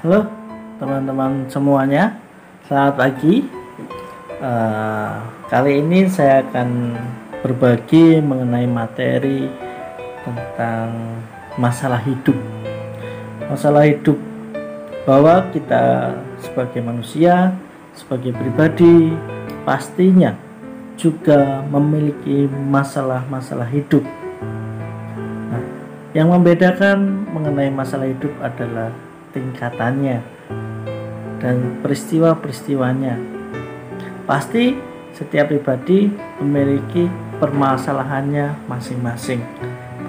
Halo teman-teman semuanya, selamat pagi. Kali ini saya akan berbagi mengenai materi tentang masalah hidup. Masalah hidup bahwa kita sebagai manusia, sebagai pribadi, pastinya juga memiliki masalah-masalah hidup. Nah, yang membedakan mengenai masalah hidup adalah tingkatannya dan peristiwa-peristiwanya. Pasti setiap pribadi memiliki permasalahannya masing-masing,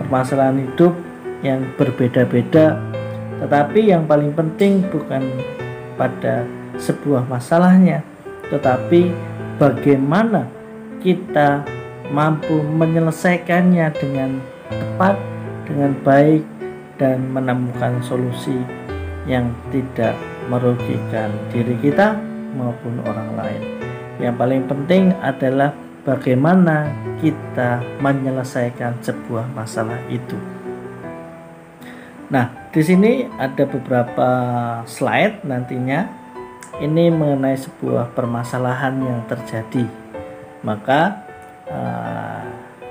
permasalahan hidup yang berbeda-beda, tetapi yang paling penting bukan pada sebuah masalahnya, tetapi bagaimana kita mampu menyelesaikannya dengan tepat, dengan baik, dan menemukan solusi yang tidak merugikan diri kita maupun orang lain. Yang paling penting adalah bagaimana kita menyelesaikan sebuah masalah itu. Nah, di sini ada beberapa slide nantinya. Ini mengenai sebuah permasalahan yang terjadi. Maka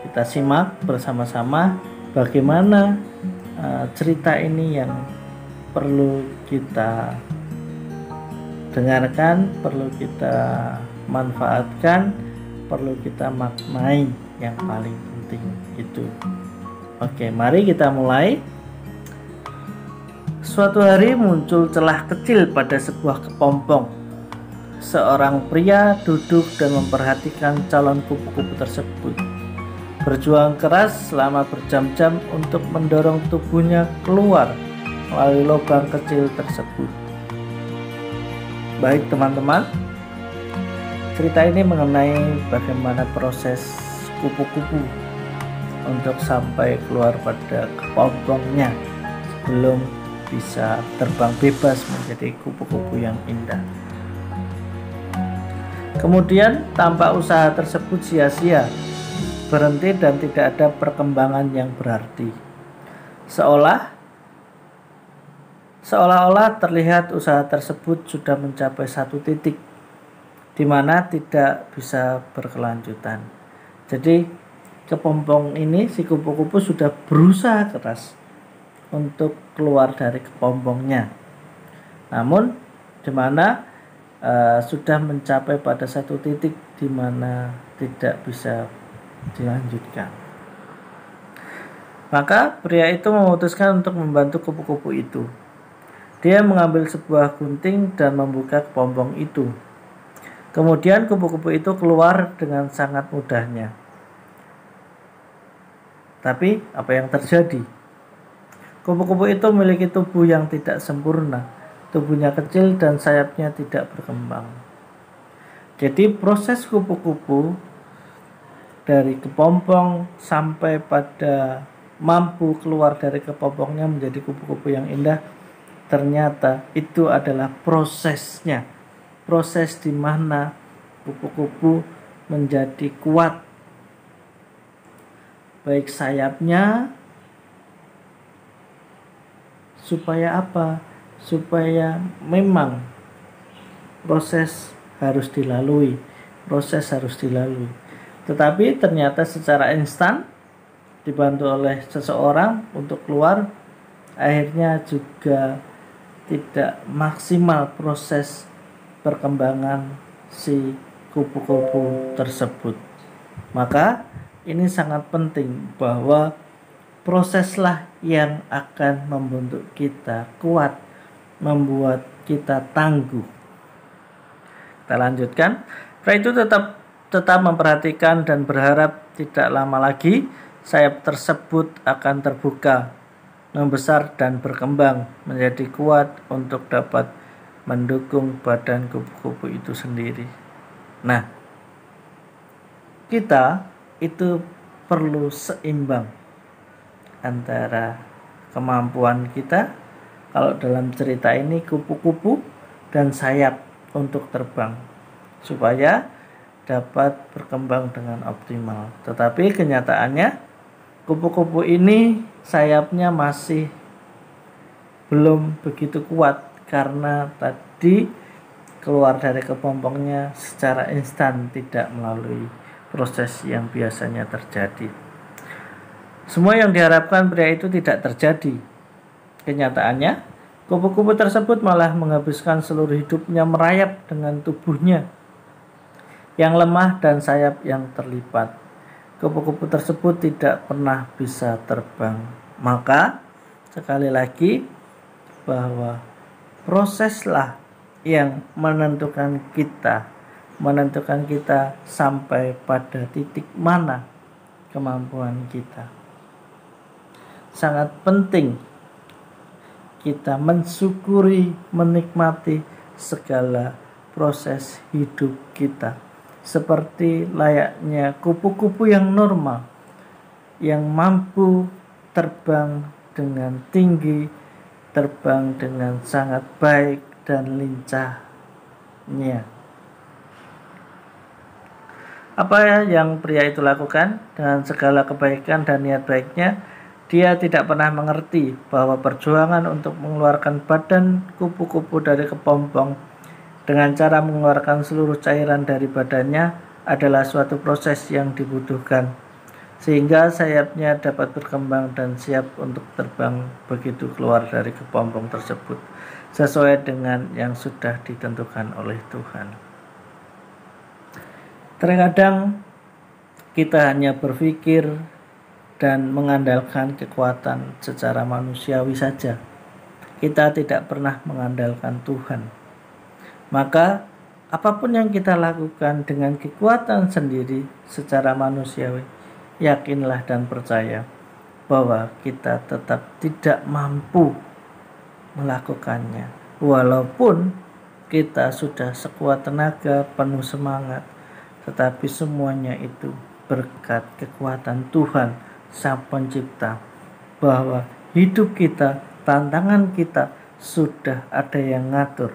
kita simak bersama-sama bagaimana cerita ini yang perlu kita dengarkan, perlu kita manfaatkan, perlu kita maknai yang paling penting itu. Oke, mari kita mulai. Suatu hari muncul celah kecil pada sebuah kepompong. Seorang pria duduk dan memperhatikan calon kupu-kupu tersebut. Berjuang keras selama berjam-jam untuk mendorong tubuhnya keluar melalui lubang kecil tersebut. Baik teman-teman, cerita ini mengenai bagaimana proses kupu-kupu untuk sampai keluar pada kepompongnya sebelum bisa terbang bebas menjadi kupu-kupu yang indah. Kemudian tampak usaha tersebut sia-sia, berhenti dan tidak ada perkembangan yang berarti. Seolah-olah terlihat usaha tersebut sudah mencapai satu titik di mana tidak bisa berkelanjutan. Jadi kepompong ini, si kupu-kupu sudah berusaha keras untuk keluar dari kepompongnya. Namun di mana sudah mencapai pada satu titik di mana tidak bisa dilanjutkan. Maka pria itu memutuskan untuk membantu kupu-kupu itu. Dia mengambil sebuah gunting dan membuka kepompong itu. Kemudian kupu-kupu itu keluar dengan sangat mudahnya. Tapi apa yang terjadi? Kupu-kupu itu memiliki tubuh yang tidak sempurna. Tubuhnya kecil dan sayapnya tidak berkembang. Jadi proses kupu-kupu dari kepompong sampai pada mampu keluar dari kepompongnya menjadi kupu-kupu yang indah, ternyata itu adalah prosesnya. Proses di mana kupu-kupu menjadi kuat, baik sayapnya, supaya apa? Supaya memang proses harus dilalui. Tetapi ternyata secara instan dibantu oleh seseorang untuk keluar, akhirnya juga tidak maksimal proses perkembangan si kupu-kupu tersebut. Maka ini sangat penting bahwa proseslah yang akan membentuk kita kuat, membuat kita tangguh. Kita lanjutkan. Pria itu tetap memperhatikan dan berharap tidak lama lagi sayap tersebut akan terbuka, membesar dan berkembang menjadi kuat untuk dapat mendukung badan kupu-kupu itu sendiri. Nah, kita itu perlu seimbang antara kemampuan kita, kalau dalam cerita ini kupu-kupu, dan sayap untuk terbang, supaya dapat berkembang dengan optimal. Tetapi kenyataannya kupu-kupu ini sayapnya masih belum begitu kuat karena tadi keluar dari kepompongnya secara instan, tidak melalui proses yang biasanya terjadi. Semua yang diharapkan pria itu tidak terjadi. Kenyataannya, kupu-kupu tersebut malah menghabiskan seluruh hidupnya merayap dengan tubuhnya yang lemah dan sayap yang terlipat. Kupu-kupu tersebut tidak pernah bisa terbang. Maka, sekali lagi, bahwa proseslah yang menentukan kita sampai pada titik mana kemampuan kita. Sangat penting kita mensyukuri, menikmati segala proses hidup kita seperti layaknya kupu-kupu yang normal, yang mampu terbang dengan tinggi, terbang dengan sangat baik dan lincahnya. Apa yang pria itu lakukan dengan segala kebaikan dan niat baiknya, dia tidak pernah mengerti bahwa perjuangan untuk mengeluarkan badan kupu-kupu dari kepompong dengan cara mengeluarkan seluruh cairan dari badannya adalah suatu proses yang dibutuhkan, sehingga sayapnya dapat berkembang dan siap untuk terbang begitu keluar dari kepompong tersebut, sesuai dengan yang sudah ditentukan oleh Tuhan. Terkadang kita hanya berpikir dan mengandalkan kekuatan secara manusiawi saja. Kita tidak pernah mengandalkan Tuhan. Maka apapun yang kita lakukan dengan kekuatan sendiri secara manusiawi, yakinlah dan percaya bahwa kita tetap tidak mampu melakukannya. Walaupun kita sudah sekuat tenaga, penuh semangat, tetapi semuanya itu berkat kekuatan Tuhan Sang Pencipta, bahwa hidup kita, tantangan kita sudah ada yang ngatur,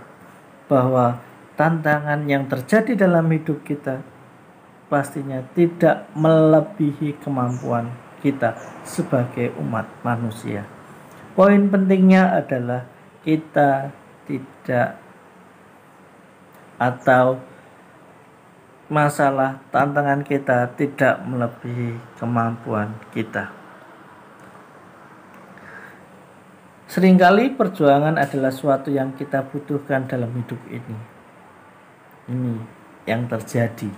bahwa tantangan yang terjadi dalam hidup kita pastinya tidak melebihi kemampuan kita sebagai umat manusia. Poin pentingnya adalah kita tidak, atau masalah tantangan kita tidak melebihi kemampuan kita. Seringkali perjuangan adalah suatu yang kita butuhkan dalam hidup ini. Ini yang terjadi.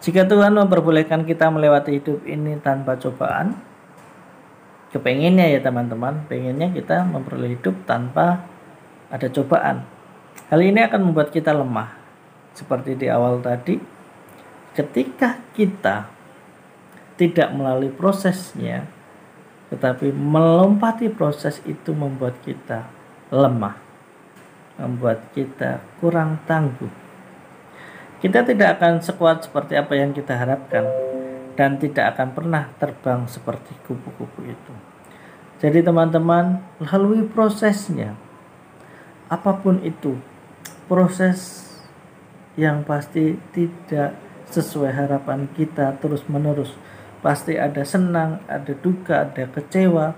Jika Tuhan memperbolehkan kita melewati hidup ini tanpa cobaan, kepengennya ya teman-teman, pengennya kita memperoleh hidup tanpa ada cobaan. Hal ini akan membuat kita lemah. Seperti di awal tadi, ketika kita tidak melalui prosesnya, tetapi melompati proses, itu membuat kita lemah, membuat kita kurang tangguh. Kita tidak akan sekuat seperti apa yang kita harapkan, dan tidak akan pernah terbang seperti kupu-kupu itu. Jadi teman-teman, lalui prosesnya. Apapun itu, proses yang pasti tidak sesuai harapan kita terus-menerus. Pasti ada senang, ada duka, ada kecewa,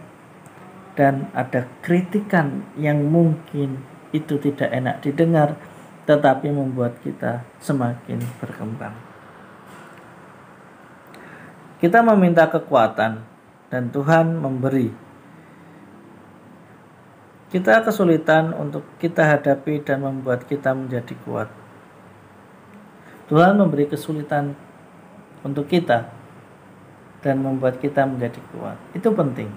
dan ada kritikan yang mungkin itu tidak enak didengar, tetapi membuat kita semakin berkembang. Kita meminta kekuatan dan Tuhan memberi. Kita kesulitan untuk kita hadapi dan membuat kita menjadi kuat. Tuhan memberi kesulitan untuk kita dan membuat kita menjadi kuat. Itu penting.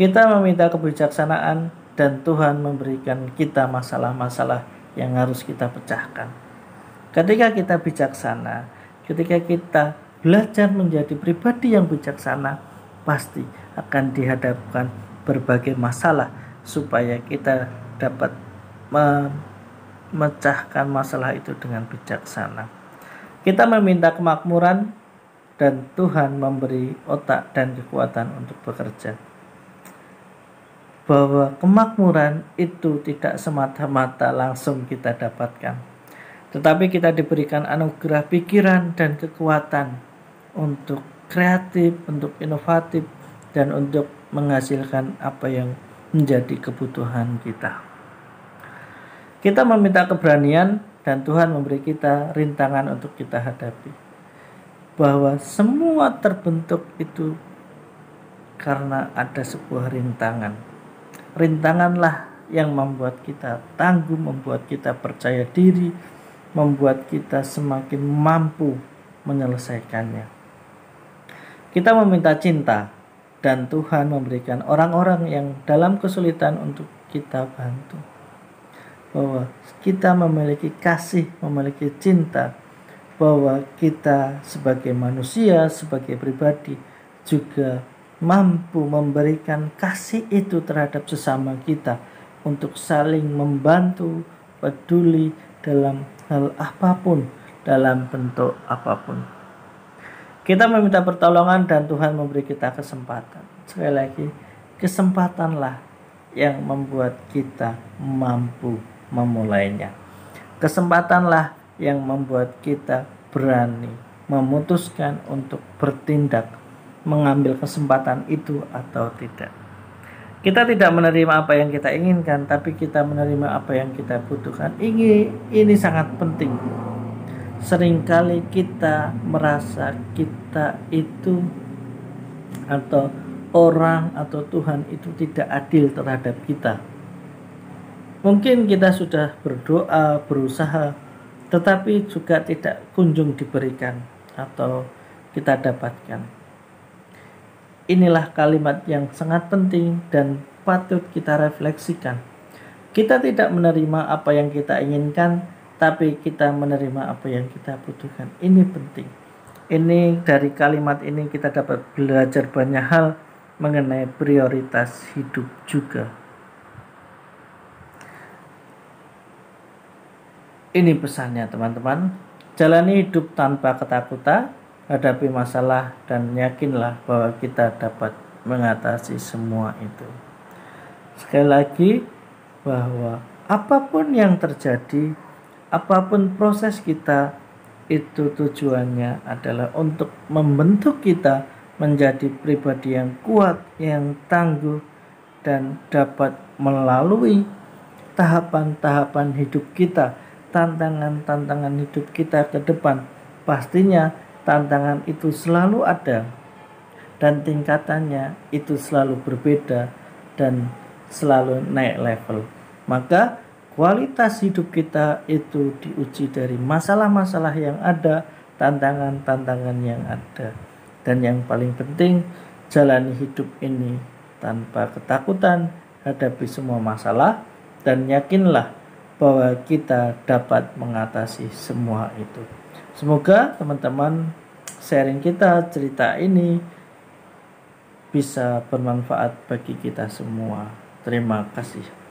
Kita meminta kebijaksanaan dan Tuhan memberikan kita masalah-masalah yang harus kita pecahkan. Ketika kita bijaksana, ketika kita belajar menjadi pribadi yang bijaksana, pasti akan dihadapkan berbagai masalah supaya kita dapat memecahkan masalah itu dengan bijaksana. Kita meminta kemakmuran dan Tuhan memberi otak dan kekuatan untuk bekerja. Bahwa kemakmuran itu tidak semata-mata langsung kita dapatkan, tetapi kita diberikan anugerah pikiran dan kekuatan untuk kreatif, untuk inovatif, dan untuk menghasilkan apa yang menjadi kebutuhan kita. Kita meminta keberanian dan Tuhan memberi kita rintangan untuk kita hadapi. Bahwa semua terbentuk itu karena ada sebuah rintangan. Rintanganlah yang membuat kita tangguh, membuat kita percaya diri, membuat kita semakin mampu menyelesaikannya. Kita meminta cinta dan Tuhan memberikan orang-orang yang dalam kesulitan untuk kita bantu. Bahwa kita memiliki kasih, memiliki cinta, bahwa kita sebagai manusia, sebagai pribadi juga mampu memberikan kasih itu terhadap sesama kita untuk saling membantu, peduli dalam hal apapun, dalam bentuk apapun. Kita meminta pertolongan dan Tuhan memberi kita kesempatan. Sekali lagi, kesempatanlah yang membuat kita mampu memulainya. Kesempatanlah yang membuat kita berani memutuskan untuk bertindak, mengambil kesempatan itu atau tidak. Kita tidak menerima apa yang kita inginkan, tapi kita menerima apa yang kita butuhkan. Ini sangat penting. Seringkali kita merasa kita itu atau orang atau Tuhan itu tidak adil terhadap kita. Mungkin kita sudah berdoa, berusaha, tetapi juga tidak kunjung diberikan atau kita dapatkan. Inilah kalimat yang sangat penting dan patut kita refleksikan. Kita tidak menerima apa yang kita inginkan, tapi kita menerima apa yang kita butuhkan. Ini penting. Ini dari kalimat ini kita dapat belajar banyak hal mengenai prioritas hidup juga. Ini pesannya teman-teman. Jalani hidup tanpa ketakutan, hadapi masalah dan yakinlah bahwa kita dapat mengatasi semua itu. Sekali lagi, bahwa apapun yang terjadi, apapun proses kita, itu tujuannya adalah untuk membentuk kita menjadi pribadi yang kuat, yang tangguh, dan dapat melalui tahapan-tahapan hidup kita, tantangan-tantangan hidup kita ke depan. Pastinya tantangan itu selalu ada dan tingkatannya itu selalu berbeda dan selalu naik level. Maka kualitas hidup kita itu diuji dari masalah-masalah yang ada, tantangan-tantangan yang ada. Dan yang paling penting, jalani hidup ini tanpa ketakutan, hadapi semua masalah, dan yakinlah bahwa kita dapat mengatasi semua itu. Semoga teman-teman sharing kita, cerita ini bisa bermanfaat bagi kita semua. Terima kasih.